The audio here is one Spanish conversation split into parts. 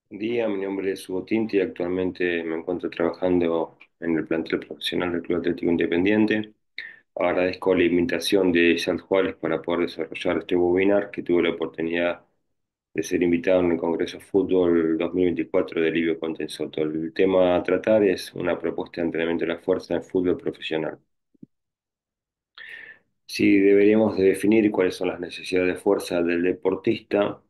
Buen día, mi nombre es Hugo Tinti y actualmente me encuentro trabajando en el plantel profesional del Club Atlético Independiente. Agradezco la invitación de Isaac Juárez para poder desarrollar este webinar que tuve la oportunidad de ser invitado en el Congreso Fútbol 2024 de Livio Contensoto. El tema a tratar es una propuesta de entrenamiento de la fuerza en fútbol profesional. Si deberíamos de definir cuáles son las necesidades de fuerza del deportista.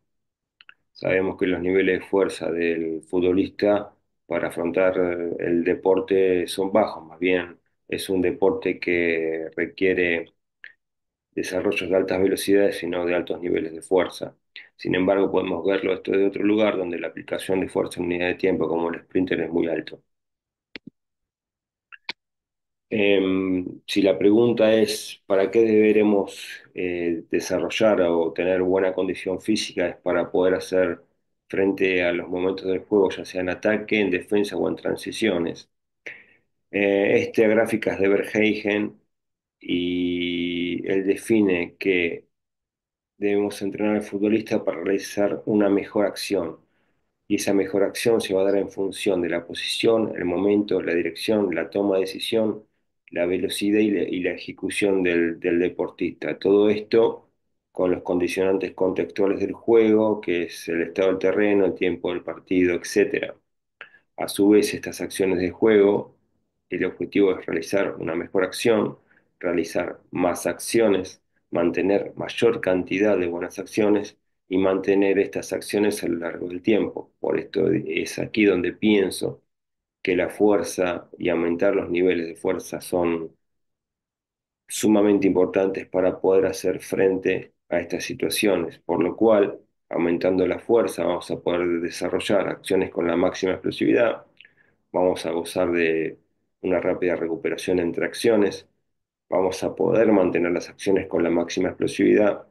Sabemos que los niveles de fuerza del futbolista para afrontar el deporte son bajos, más bien es un deporte que requiere desarrollos de altas velocidades y no de altos niveles de fuerza. Sin embargo, podemos verlo esto de otro lugar donde la aplicación de fuerza en unidad de tiempo, como el sprinter, es muy alto. Si la pregunta es ¿para qué deberemos desarrollar o tener buena condición física? Es para poder hacer frente a los momentos del juego, ya sea en ataque, en defensa o en transiciones. Esta gráfica es de Verheijen y él define que debemos entrenar al futbolista para realizar una mejor acción. Y esa mejor acción se va a dar en función de la posición, el momento, la dirección, la toma de decisión, la velocidad y la ejecución del deportista. Todo esto con los condicionantes contextuales del juego, que es el estado del terreno, el tiempo del partido, etcétera. A su vez, estas acciones de juego, el objetivo es realizar una mejor acción, realizar más acciones, mantener mayor cantidad de buenas acciones y mantener estas acciones a lo largo del tiempo. Por esto es aquí donde pienso que la fuerza y aumentar los niveles de fuerza son sumamente importantes para poder hacer frente a estas situaciones, por lo cual, aumentando la fuerza, vamos a poder desarrollar acciones con la máxima explosividad, vamos a gozar de una rápida recuperación entre acciones, vamos a poder mantener las acciones con la máxima explosividad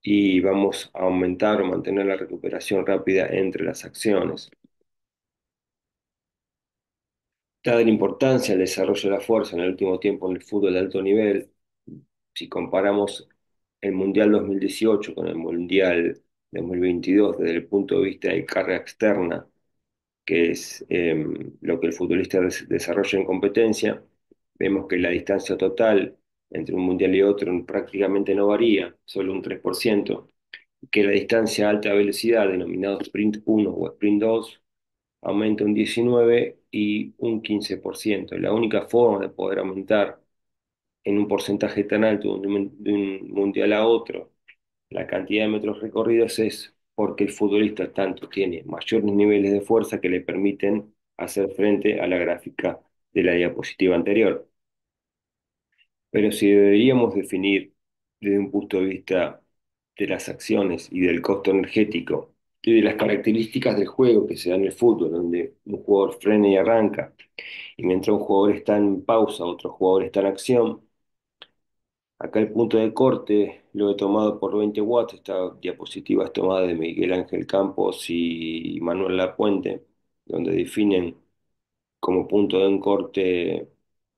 y vamos a aumentar o mantener la recuperación rápida entre las acciones. Dada la importancia del desarrollo de la fuerza en el último tiempo en el fútbol de alto nivel, si comparamos el Mundial 2018 con el Mundial 2022 desde el punto de vista de carga externa, que es lo que el futbolista desarrolla en competencia, vemos que la distancia total entre un mundial y otro prácticamente no varía, solo un 3%, que la distancia a alta velocidad, denominado Sprint 1 o Sprint 2, aumenta un 19 y un 15%. La única forma de poder aumentar en un porcentaje tan alto de un mundial a otro la cantidad de metros recorridos es porque el futbolista tanto tiene mayores niveles de fuerza que le permiten hacer frente a la gráfica de la diapositiva anterior. Pero si deberíamos definir desde un punto de vista de las acciones y del costo energético y de las características del juego que se da en el fútbol, donde un jugador frena y arranca, y mientras un jugador está en pausa, otro jugador está en acción. Acá el punto de corte lo he tomado por 20 watts. Esta diapositiva es tomada de Miguel Ángel Campos y Manuel Lapuente, donde definen como punto de un corte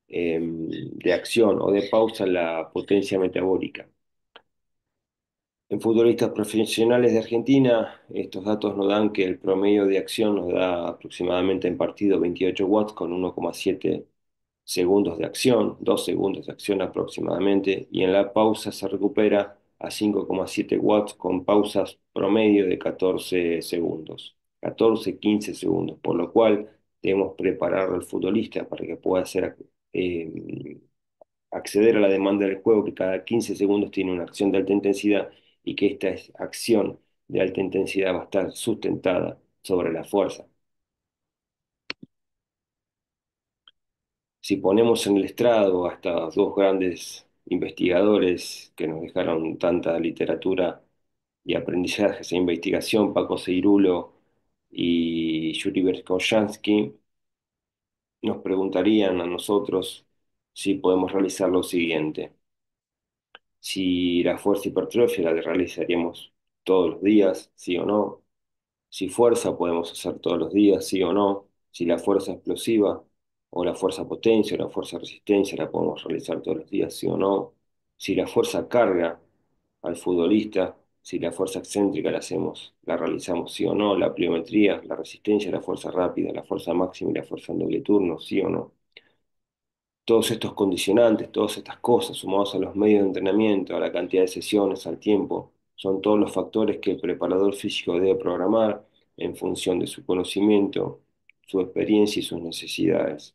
de acción o de pausa la potencia metabólica. En futbolistas profesionales de Argentina, estos datos nos dan que el promedio de acción nos da aproximadamente en partido 28 watts con 1,7 segundos de acción, 2 segundos de acción aproximadamente, y en la pausa se recupera a 5,7 watts con pausas promedio de 14 segundos, 14-15 segundos, por lo cual debemos preparar al futbolista para que pueda eh, acceder a la demanda del juego, que cada 15 segundos tiene una acción de alta intensidad y que acción de alta intensidad va a estar sustentada sobre la fuerza. Si ponemos en el estrado a estos dos grandes investigadores que nos dejaron tanta literatura y aprendizajes e investigación, Paco Seirulo y Yuri Berkoyansky, nos preguntarían a nosotros si podemos realizar lo siguiente. Si la fuerza hipertrofia la realizaríamos todos los días, sí o no. Si fuerza podemos hacer todos los días, sí o no. Si la fuerza explosiva o la fuerza potencia o la fuerza resistencia la podemos realizar todos los días, sí o no. Si la fuerza carga al futbolista si la fuerza excéntrica la realizamos sí o no, la pliometría, la resistencia, la fuerza rápida, la fuerza máxima y la fuerza en doble turno, sí o no. Todos estos condicionantes, todas estas cosas, sumados a los medios de entrenamiento, a la cantidad de sesiones, al tiempo, son todos los factores que el preparador físico debe programar en función de su conocimiento, su experiencia y sus necesidades.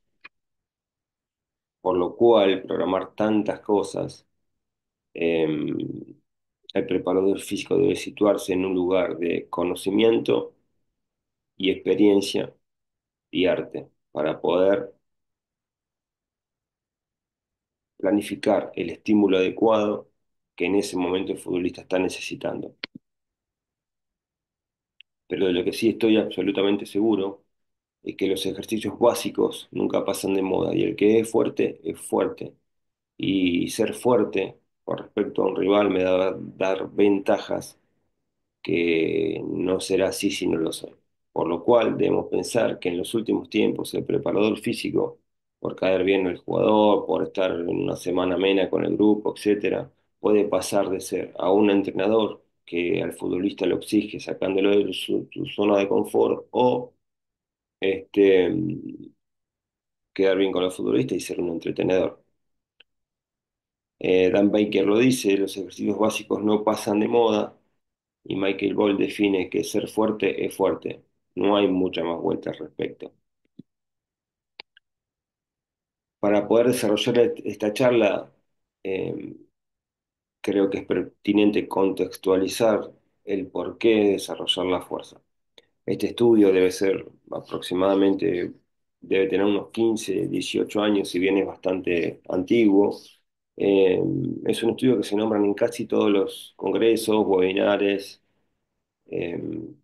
Por lo cual, programar tantas cosas, em, el preparador físico debe situarse en un lugar de conocimiento y experiencia y arte para poder planificar el estímulo adecuado que en ese momento el futbolista está necesitando. Pero de lo que sí estoy absolutamente seguro es que los ejercicios básicos nunca pasan de moda y el que es fuerte es fuerte. Y ser fuerte con respecto a un rival me da dar ventajas que no será así si no lo soy. Por lo cual debemos pensar que en los últimos tiempos el preparador físico, por caer bien al jugador, por estar en una semana amena con el grupo, etcétera, puede pasar de ser a un entrenador que al futbolista lo exige sacándolo de su zona de confort o este, quedar bien con el futbolista y ser un entretenedor. Dan Baker lo dice, los ejercicios básicos no pasan de moda y Michael Ball define que ser fuerte es fuerte. No hay mucha más vuelta al respecto. Para poder desarrollar esta charla, eh, creo que es pertinente contextualizar el por qué desarrollar la fuerza. Este estudio debe ser aproximadamente, debe tener unos 15, 18 años, si bien es bastante antiguo. Eh, es un estudio que se nombran en casi todos los congresos, webinares, eh,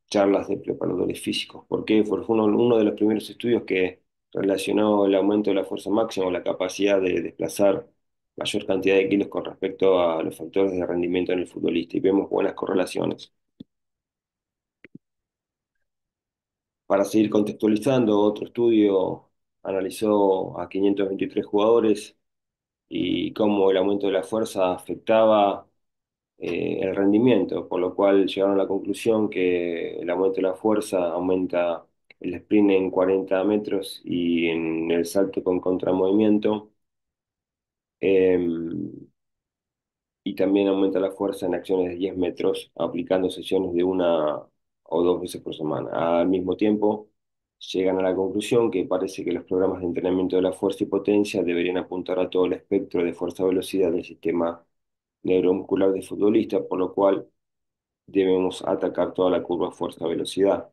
charlas de preparadores físicos. ¿Por qué? Porque fue uno de los primeros estudios que relacionó el aumento de la fuerza máxima o la capacidad de desplazar mayor cantidad de kilos con respecto a los factores de rendimiento en el futbolista y vemos buenas correlaciones. Para seguir contextualizando, otro estudio analizó a 523 jugadores y cómo el aumento de la fuerza afectaba el rendimiento, por lo cual llegaron a la conclusión que el aumento de la fuerza aumenta el sprint en 40 metros y en el salto con contramovimiento, eh, y también aumenta la fuerza en acciones de 10 metros, aplicando sesiones de una o dos veces por semana. Al mismo tiempo, llegan a la conclusión que parece que los programas de entrenamiento de la fuerza y potencia deberían apuntar a todo el espectro de fuerza-velocidad del sistema neuromuscular del futbolista, por lo cual debemos atacar toda la curva fuerza-velocidad.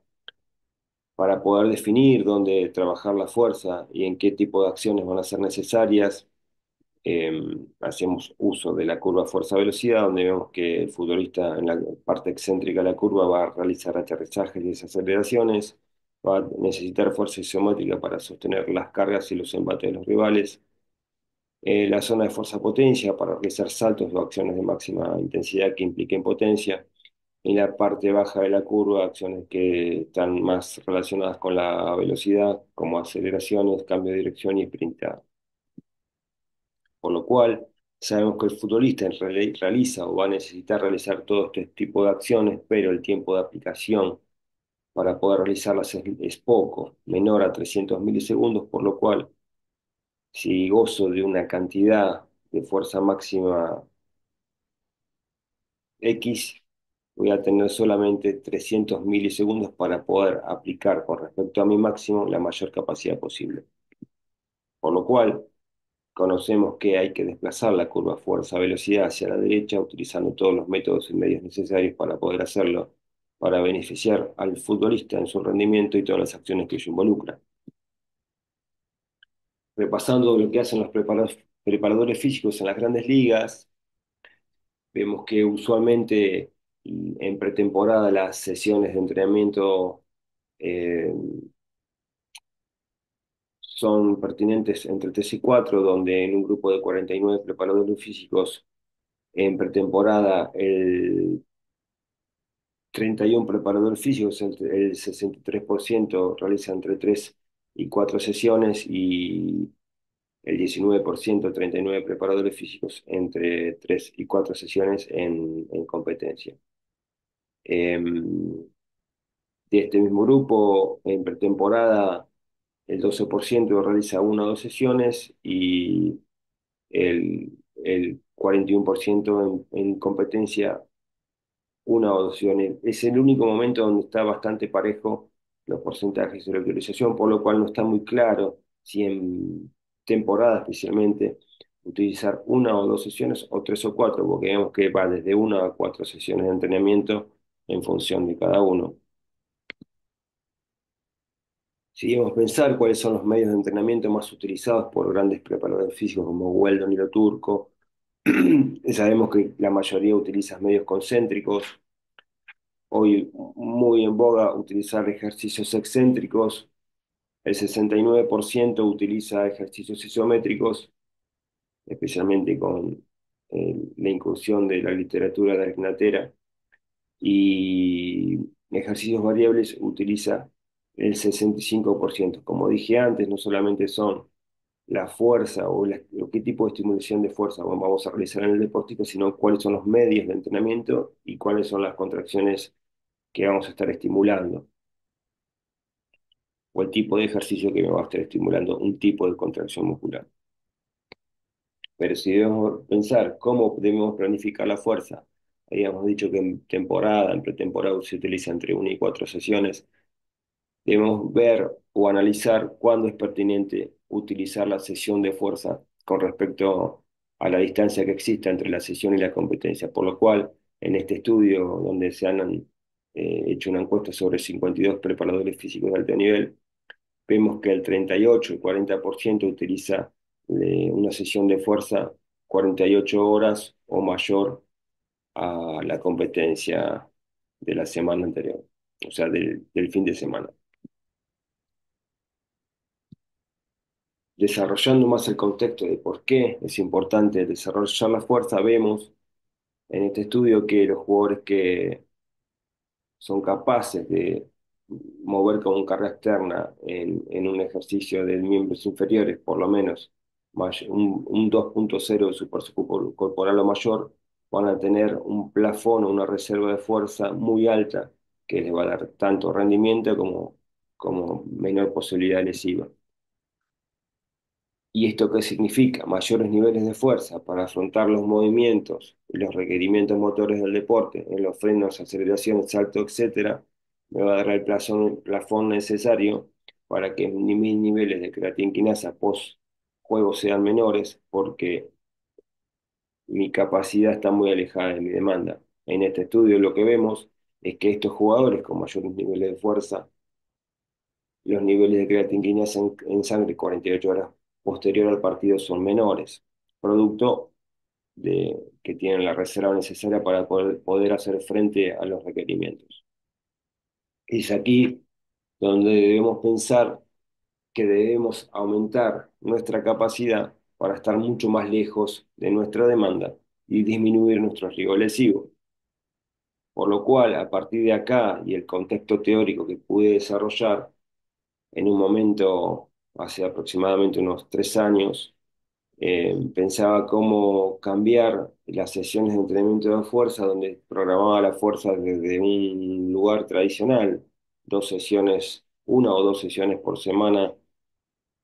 Para poder definir dónde trabajar la fuerza y en qué tipo de acciones van a ser necesarias, eh, hacemos uso de la curva fuerza-velocidad, donde vemos que el futbolista en la parte excéntrica de la curva va a realizar aterrizajes y desaceleraciones, va a necesitar fuerza isométrica para sostener las cargas y los embates de los rivales, la zona de fuerza-potencia para realizar saltos o acciones de máxima intensidad que impliquen potencia, en la parte baja de la curva, acciones que están más relacionadas con la velocidad, como aceleraciones, cambio de dirección y sprintar. Por lo cual, sabemos que el futbolista realiza o va a necesitar realizar todo este tipo de acciones, pero el tiempo de aplicación para poder realizarlas es poco, menor a 300 milisegundos, por lo cual, si gozo de una cantidad de fuerza máxima X, voy a tener solamente 300 milisegundos para poder aplicar con respecto a mi máximo la mayor capacidad posible. Por lo cual, conocemos que hay que desplazar la curva fuerza-velocidad hacia la derecha utilizando todos los métodos y medios necesarios para poder hacerlo, para beneficiar al futbolista en su rendimiento y todas las acciones que ello involucra. Repasando lo que hacen los preparadores físicos en las grandes ligas, vemos que usualmente en pretemporada las sesiones de entrenamiento eh, son pertinentes entre 3 y 4, donde en un grupo de 49 preparadores físicos en pretemporada el 31 preparadores físicos, el 63% realiza entre 3 y 4 sesiones y el 19%, 39 preparadores físicos entre 3 y 4 sesiones en competencia. De este mismo grupo, en pretemporada, el 12% realiza una o dos sesiones y el 41% en competencia una o dos sesiones. Es el único momento donde está bastante parejo los porcentajes de la utilización, por lo cual no está muy claro si en temporada especialmente utilizar una o dos sesiones o tres o cuatro, porque vemos que va desde una a cuatro sesiones de entrenamiento en función de cada uno. Si debemos pensar cuáles son los medios de entrenamiento más utilizados por grandes preparadores físicos como Weldon y Lo Turco, sabemos que la mayoría utiliza medios concéntricos. Hoy muy en boga utilizar ejercicios excéntricos. El 69% utiliza ejercicios isométricos, especialmente con la incursión de la literatura de Agnatera. Y ejercicios variables utiliza el 65%. Como dije antes, no solamente son la fuerza o qué tipo de estimulación de fuerza vamos a realizar en el deportista, sino cuáles son los medios de entrenamiento y cuáles son las contracciones que vamos a estar estimulando, o el tipo de ejercicio que me va a estar estimulando un tipo de contracción muscular. Pero si debemos pensar cómo debemos planificar la fuerza, habíamos dicho que en temporada, en pretemporada se utiliza entre una y cuatro sesiones. Debemos ver o analizar cuándo es pertinente utilizar la sesión de fuerza con respecto a la distancia que exista entre la sesión y la competencia. Por lo cual, en este estudio donde se han hecho una encuesta sobre 52 preparadores físicos de alto nivel, vemos que el 38 y 40% utiliza una sesión de fuerza 48 horas o mayor a la competencia de la semana anterior, o sea, del fin de semana. Desarrollando más el contexto de por qué es importante desarrollar la fuerza, vemos en este estudio que los jugadores que son capaces de mover con carga externa en un ejercicio de miembros inferiores, por lo menos un 2.0 de su peso corporal o mayor, van a tener un plafón o una reserva de fuerza muy alta que les va a dar tanto rendimiento como menor posibilidad lesiva. ¿Y esto qué significa? Mayores niveles de fuerza para afrontar los movimientos y los requerimientos motores del deporte, en los frenos, aceleraciones, salto, etcétera, me va a dar el plafón necesario para que mis niveles de creatinquinasa post juego sean menores, porque mi capacidad está muy alejada de mi demanda. En este estudio lo que vemos es que estos jugadores con mayores niveles de fuerza, los niveles de creatinina en sangre 48 horas posterior al partido son menores, producto de que tienen la reserva necesaria para poder hacer frente a los requerimientos. Es aquí donde debemos pensar que debemos aumentar nuestra capacidad para estar mucho más lejos de nuestra demanda y disminuir nuestro riesgo lesivo. Por lo cual, a partir de acá y el contexto teórico que pude desarrollar, en un momento, hace aproximadamente unos 3 años, pensaba cómo cambiar las sesiones de entrenamiento de fuerza, donde programaba la fuerza desde un lugar tradicional, dos sesiones, una o dos sesiones por semana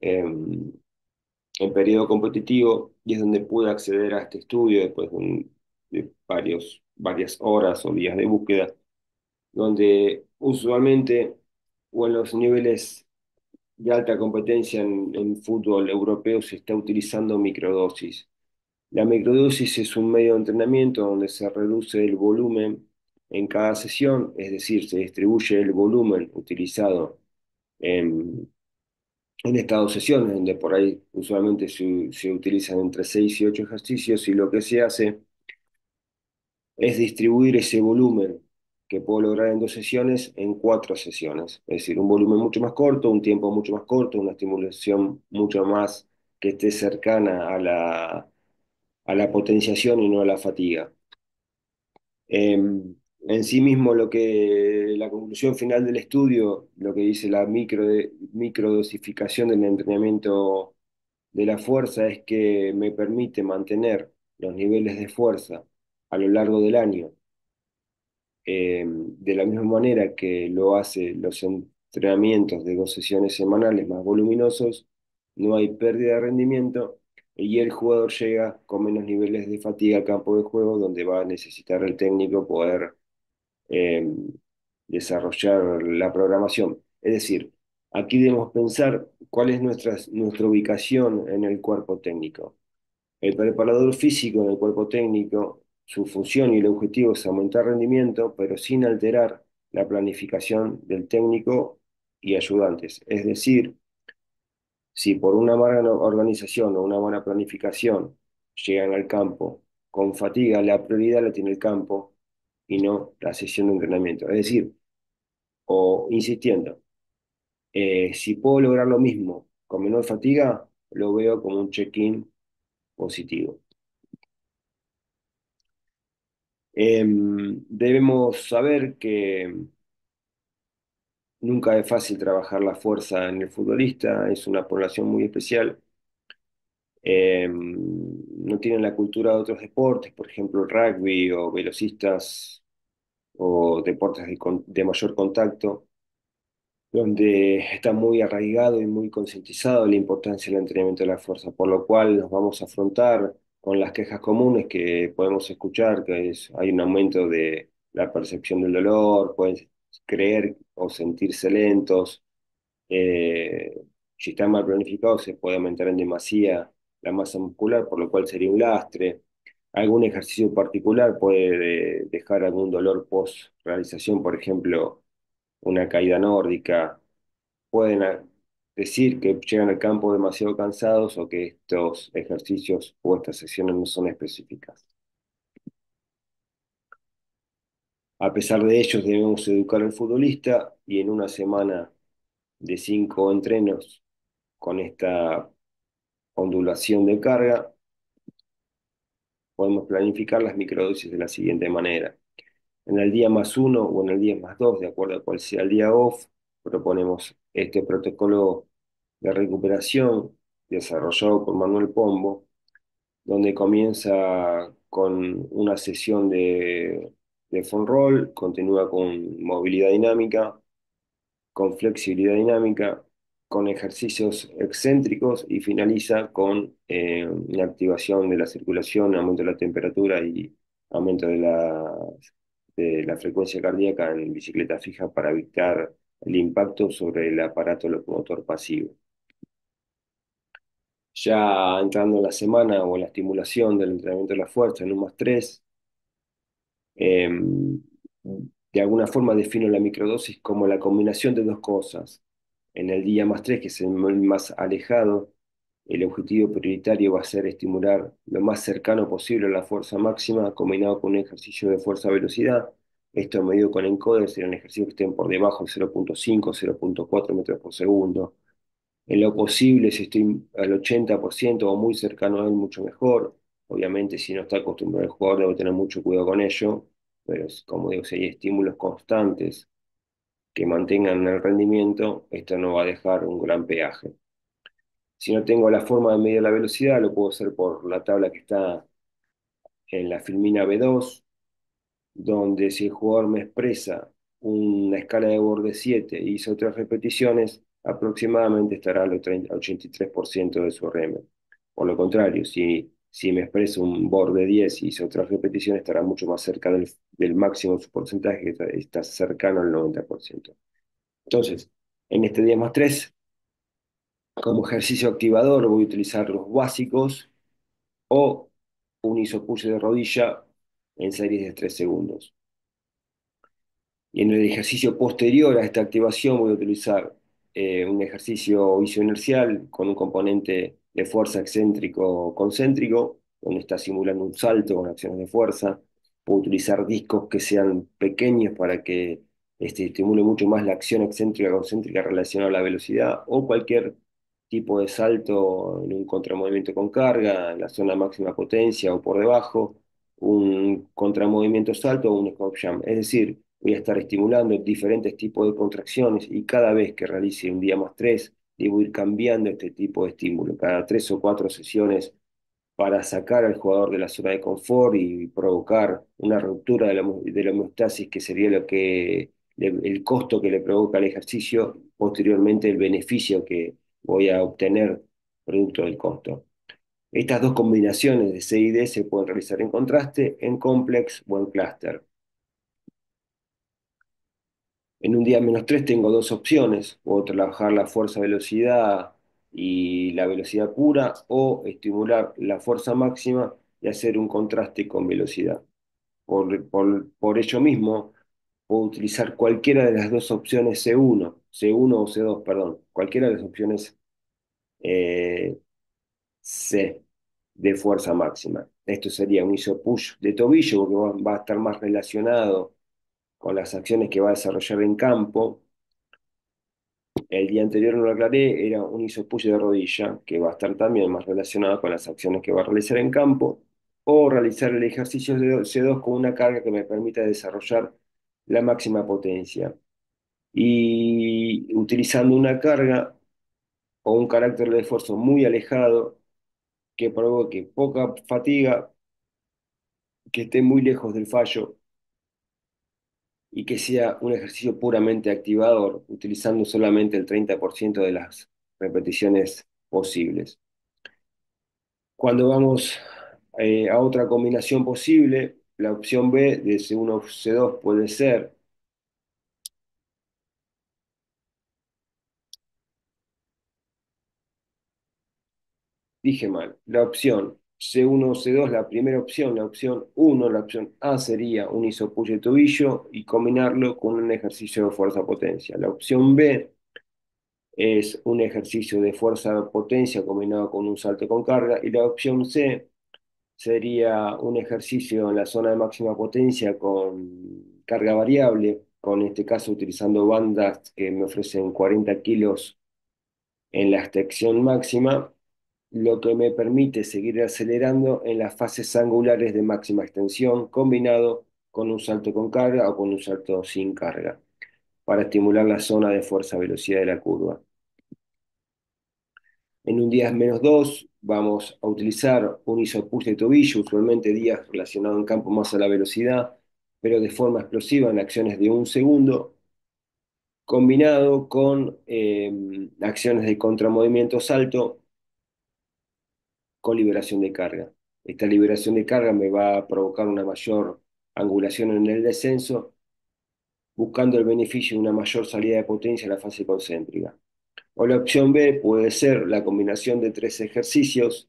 en periodo competitivo, y es donde pude acceder a este estudio después de varias horas o días de búsqueda, donde usualmente o en los niveles de alta competencia en fútbol europeo se está utilizando microdosis. La microdosis es un medio de entrenamiento donde se reduce el volumen en cada sesión, es decir, se distribuye el volumen utilizado en, en estas dos sesiones, donde por ahí usualmente se utilizan entre 6 y 8 ejercicios, y lo que se hace es distribuir ese volumen que puedo lograr en dos sesiones en cuatro sesiones. Es decir, un volumen mucho más corto, un tiempo mucho más corto, una estimulación mucho más que esté cercana a la potenciación y no a la fatiga. En sí mismo, la conclusión final del estudio, lo que dice la microdosificación del entrenamiento de la fuerza, es que me permite mantener los niveles de fuerza a lo largo del año de la misma manera que lo hace los entrenamientos de 2 sesiones semanales más voluminosos, no hay pérdida de rendimiento y el jugador llega con menos niveles de fatiga al campo de juego, donde va a necesitar el técnico poder eh, desarrollar la programación. Es decir, aquí debemos pensar cuál es nuestra ubicación en el cuerpo técnico. El preparador físico en el cuerpo técnico, su función y el objetivo es aumentar rendimiento, pero sin alterar la planificación del técnico y ayudantes. Es decir, si por una mala organización o una buena planificación llegan al campo con fatiga, la prioridad la tiene el campo y no la sesión de entrenamiento. Es decir, o insistiendo, si puedo lograr lo mismo con menor fatiga, lo veo como un check-in positivo. Debemos saber que nunca es fácil trabajar la fuerza en el futbolista, es una población muy especial. No tienen la cultura de otros deportes, por ejemplo el rugby o velocistas o deportes de mayor contacto, donde está muy arraigado y muy concientizado la importancia del entrenamiento de la fuerza, por lo cual nos vamos a afrontar con las quejas comunes que podemos escuchar, que es, hay un aumento de la percepción del dolor, pueden creer o sentirse lentos, eh, si está mal planificado se puede aumentar en demasía la masa muscular, por lo cual sería un lastre. Algún ejercicio particular puede dejar algún dolor post realización, por ejemplo, una caída nórdica. Pueden decir que llegan al campo demasiado cansados o que estos ejercicios o estas sesiones no son específicas. A pesar de ello, debemos educar al futbolista y en una semana de 5 entrenos con esta ondulación de carga, podemos planificar las microdosis de la siguiente manera. En el día +1 o en el día +2, de acuerdo a cuál sea el día off, proponemos este protocolo de recuperación desarrollado por Manuel Pombo, donde comienza con una sesión de foam roll, continúa con movilidad dinámica, con flexibilidad dinámica, con ejercicios excéntricos y finaliza con una activación de la circulación, aumento de la temperatura y aumento de la frecuencia cardíaca en bicicleta fija para evitar el impacto sobre el aparato locomotor pasivo. Ya entrando en la semana o en la estimulación del entrenamiento de la fuerza en un +3, eh, de alguna forma defino la microdosis como la combinación de dos cosas. En el día +3, que es el más alejado, el objetivo prioritario va a ser estimular lo más cercano posible a la fuerza máxima combinado con un ejercicio de fuerza-velocidad. Esto medido con encoder serán ejercicios que estén por debajo de 0,5, 0,4 metros por segundo. En lo posible, si estoy al 80% o muy cercano a él, mucho mejor. Obviamente, si no está acostumbrado el jugador, debe tener mucho cuidado con ello. Pero como digo, si hay estímulos constantes que mantengan el rendimiento, esto no va a dejar un gran peaje. Si no tengo la forma de medir la velocidad, lo puedo hacer por la tabla que está en la Filmina B2, donde si el jugador me expresa una escala de borde 7 y hizo 3 repeticiones, aproximadamente estará al 83% de su RM. Por lo contrario, si me expresa un borde 10 y hizo 3 repeticiones, estará mucho más cerca del máximo de su porcentaje, que está cercano al 90%. Entonces, en este día +3, como ejercicio activador, voy a utilizar los básicos o un isopush de rodilla en series de 3 segundos. Y en el ejercicio posterior a esta activación voy a utilizar un ejercicio isoinercial con un componente de fuerza excéntrico-concéntrico, donde está simulando un salto con acciones de fuerza. Puedo utilizar discos que sean pequeños para que estimule mucho más la acción excéntrica-concéntrica relacionada a la velocidad, o cualquier tipo de salto en un contramovimiento con carga, en la zona máxima potencia o por debajo, un contramovimiento salto o un scope jump. Es decir, voy a estar estimulando diferentes tipos de contracciones y cada vez que realice un día +3, debo ir cambiando este tipo de estímulo. Cada 3 o 4 sesiones para sacar al jugador de la zona de confort y provocar una ruptura de la homeostasis, que sería el costo que le provoca el ejercicio, posteriormente el beneficio que voy a obtener producto del costo. Estas dos combinaciones de C y D se pueden realizar en contraste, en complex o en cluster. En un día -3 tengo dos opciones: puedo trabajar la fuerza-velocidad y la velocidad pura, o estimular la fuerza máxima y hacer un contraste con velocidad. Por ello mismo, puedo utilizar cualquiera de las dos opciones C1 o C2, perdón, cualquiera de las opciones eh, C de fuerza máxima. Esto sería un iso-push de tobillo, porque va a estar más relacionado con las acciones que va a desarrollar en campo. El día anterior no lo aclaré, era un iso-push de rodilla, que va a estar también más relacionado con las acciones que va a realizar en campo, o realizar el ejercicio de C2 con una carga que me permita desarrollar la máxima potencia. Y utilizando una carga o un carácter de esfuerzo muy alejado, que provoque poca fatiga, que esté muy lejos del fallo y que sea un ejercicio puramente activador, utilizando solamente el 30% de las repeticiones posibles. Cuando vamos a otra combinación posible, la opción B de C1 C2 puede ser, dije mal, la opción C1 C2, la primera opción, la opción 1, la opción A sería un isopush de tobillo y combinarlo con un ejercicio de fuerza-potencia. La opción B es un ejercicio de fuerza-potencia combinado con un salto con carga, y la opción C sería un ejercicio en la zona de máxima potencia con carga variable, con este caso utilizando bandas que me ofrecen 40 kilos en la extensión máxima, lo que me permite seguir acelerando en las fases angulares de máxima extensión, combinado con un salto con carga o con un salto sin carga, para estimular la zona de fuerza-velocidad de la curva. En un día -2 vamos a utilizar un isopush de tobillo, usualmente días relacionados en campo más a la velocidad, pero de forma explosiva en acciones de un segundo, combinado con acciones de contramovimiento salto con liberación de carga. Esta liberación de carga me va a provocar una mayor angulación en el descenso, buscando el beneficio de una mayor salida de potencia en la fase concéntrica. O la opción B puede ser la combinación de tres ejercicios: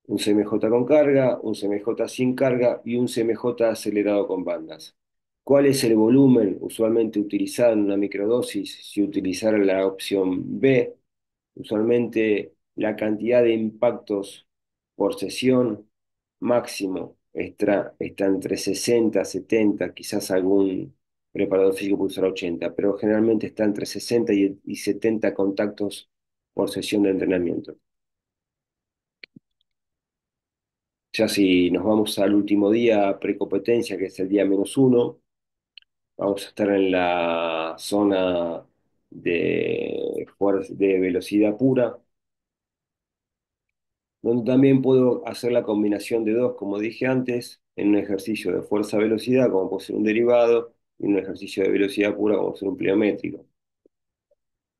un CMJ con carga, un CMJ sin carga y un CMJ acelerado con bandas. ¿Cuál es el volumen usualmente utilizado en una microdosis si utilizara la opción B? Usualmente la cantidad de impactos por sesión máximo está entre 60, 70, quizás algún preparador físico puede usar 80, pero generalmente está entre 60 y 70 contactos por sesión de entrenamiento. Ya si nos vamos al último día precompetencia, que es el día -1, vamos a estar en la zona de velocidad pura, donde también puedo hacer la combinación de dos, como dije antes, en un ejercicio de fuerza-velocidad, como puede ser un derivado, y un ejercicio de velocidad pura, como puede ser un pliométrico.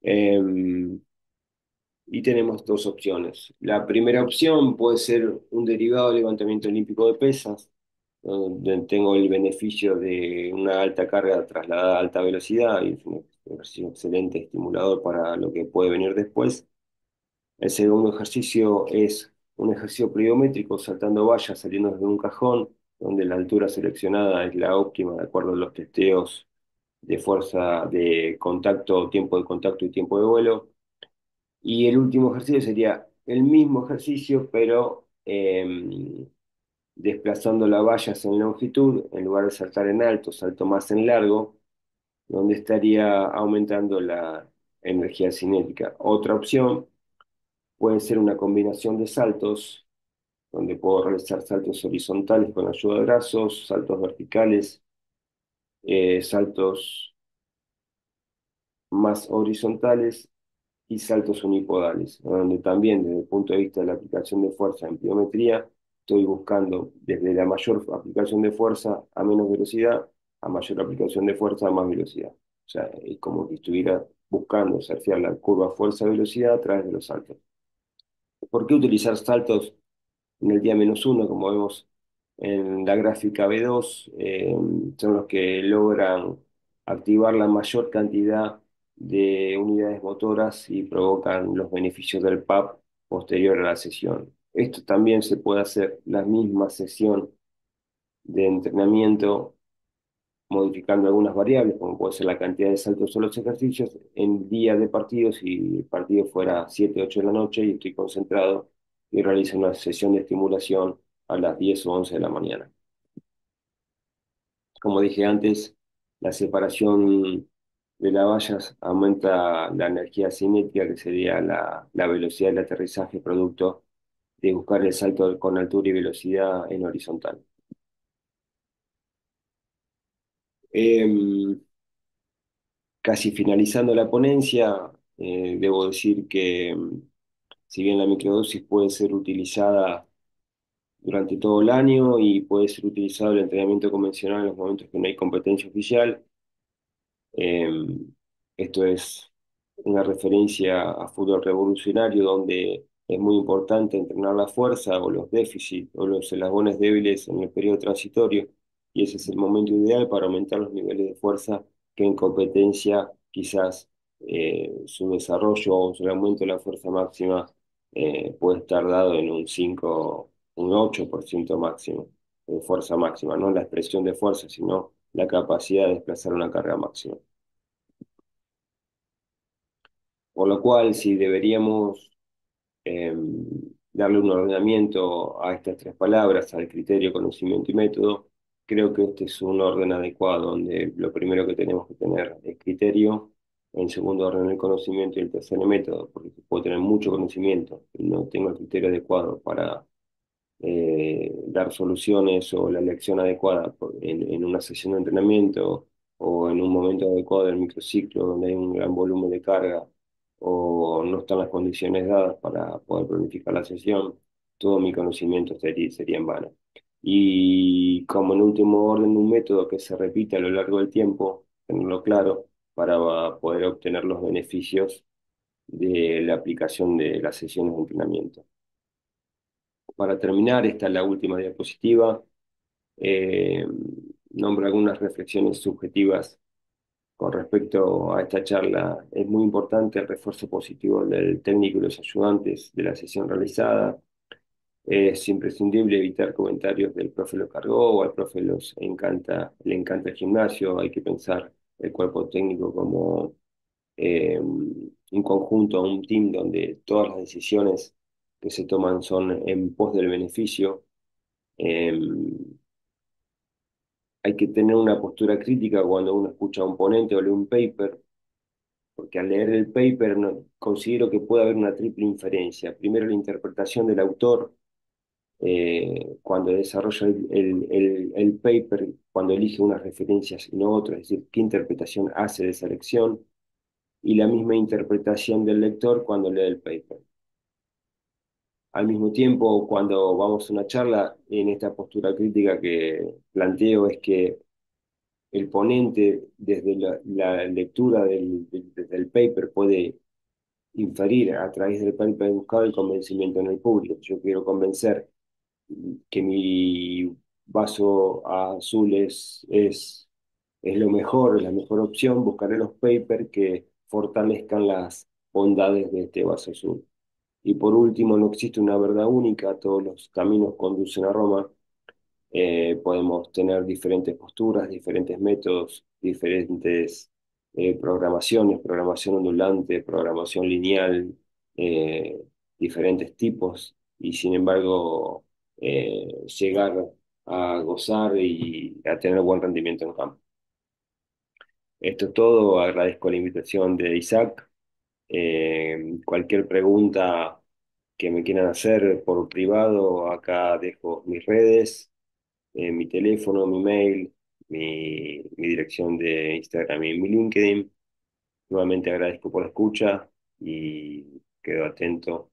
Em, y tenemos dos opciones. La primera opción puede ser un derivado de levantamiento olímpico de pesas, donde tengo el beneficio de una alta carga trasladada a alta velocidad, y es un ejercicio excelente estimulador para lo que puede venir después. El segundo ejercicio es un ejercicio pliométrico, saltando vallas, saliendo desde un cajón, donde la altura seleccionada es la óptima de acuerdo a los testeos de fuerza de contacto, tiempo de contacto y tiempo de vuelo. Y el último ejercicio sería el mismo ejercicio, pero desplazando las vallas en longitud, en lugar de saltar en alto, salto más en largo, donde estaría aumentando la energía cinética. Otra opción puede ser una combinación de saltos, donde puedo realizar saltos horizontales con ayuda de brazos, saltos verticales, saltos más horizontales y saltos unipodales, donde también desde el punto de vista de la aplicación de fuerza en pliometría, estoy buscando desde la mayor aplicación de fuerza a menos velocidad, a mayor aplicación de fuerza a más velocidad. O sea, es como que estuviera buscando surfear la curva fuerza-velocidad a través de los saltos. ¿Por qué utilizar saltos en el día -1, como vemos en la gráfica B2? Son los que logran activar la mayor cantidad de unidades motoras y provocan los beneficios del PAP posterior a la sesión. Esto también se puede hacer la misma sesión de entrenamiento modificando algunas variables, como puede ser la cantidad de saltos o los ejercicios, en días de partido, si el partido fuera 7 8 de la noche y estoy concentrado y realizo una sesión de estimulación a las 10 o 11 de la mañana. Como dije antes, la separación de las vallas aumenta la energía cinética, que sería la velocidad del aterrizaje producto de buscar el salto con altura y velocidad en horizontal. Em, Casi finalizando la ponencia, debo decir que si bien la microdosis puede ser utilizada durante todo el año y puede ser utilizado el entrenamiento convencional en los momentos que no hay competencia oficial, eh, esto es una referencia a fútbol revolucionario donde es muy importante entrenar la fuerza o los déficits o los eslabones débiles en el periodo transitorio, y ese es el momento ideal para aumentar los niveles de fuerza que en competencia quizás su desarrollo o su aumento de la fuerza máxima puede estar dado en un 5 un 8% máximo de fuerza máxima, no la expresión de fuerza, sino la capacidad de desplazar una carga máxima. Por lo cual, si deberíamos eh, darle un ordenamiento a estas tres palabras, al criterio, conocimiento y método, creo que este es un orden adecuado, donde lo primero que tenemos que tener es criterio, en segundo orden el conocimiento y el tercer el método, porque si puedo tener mucho conocimiento y no tengo el criterio adecuado para dar soluciones o la elección adecuada en una sesión de entrenamiento o en un momento adecuado del microciclo donde hay un gran volumen de carga o no están las condiciones dadas para poder planificar la sesión, todo mi conocimiento sería en vano. Y como en último orden, un método que se repite a lo largo del tiempo, tenerlo claro, para poder obtener los beneficios de la aplicación de las sesiones de entrenamiento. Para terminar, esta es la última diapositiva. Eh, Nombro algunas reflexiones subjetivas con respecto a esta charla. Es muy importante el refuerzo positivo del técnico y los ayudantes de la sesión realizada. Es imprescindible evitar comentarios del profe lo cargó o al profe le encanta el gimnasio. Hay que pensar el cuerpo técnico como un conjunto, un team donde todas las decisiones que se toman son en pos del beneficio. Eh, Hay que tener una postura crítica cuando uno escucha a un ponente o lee un paper, porque al leer el paper considero que puede haber una triple inferencia. Primero, la interpretación del autor cuando desarrolla el paper, cuando elige unas referencias y no otras, es decir, qué interpretación hace de esa lección, y la misma interpretación del lector cuando lee el paper. Al mismo tiempo, cuando vamos a una charla, en esta postura crítica que planteo es que el ponente, desde la lectura del paper, puede inferir a través del paper buscado el convencimiento en el público. Yo quiero convencer que mi vaso azul es lo mejor, es la mejor opción. Buscaré los papers que fortalezcan las bondades de este vaso azul. Y por último, no existe una verdad única, todos los caminos conducen a Roma. Podemos tener diferentes posturas, diferentes métodos, diferentes programaciones, programación ondulante, programación lineal, eh, diferentes tipos, y sin embargo llegar a gozar y a tener buen rendimiento en campo. Esto es todo, agradezco la invitación de Isaac. Cualquier pregunta que me quieran hacer por privado, acá dejo mis redes, mi teléfono, mi mail, mi dirección de Instagram y mi LinkedIn. Nuevamente agradezco por la escucha y quedo atento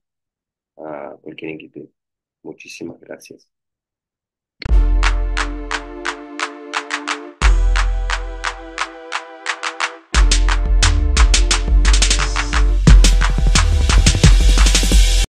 a cualquier inquietud. Muchísimas gracias.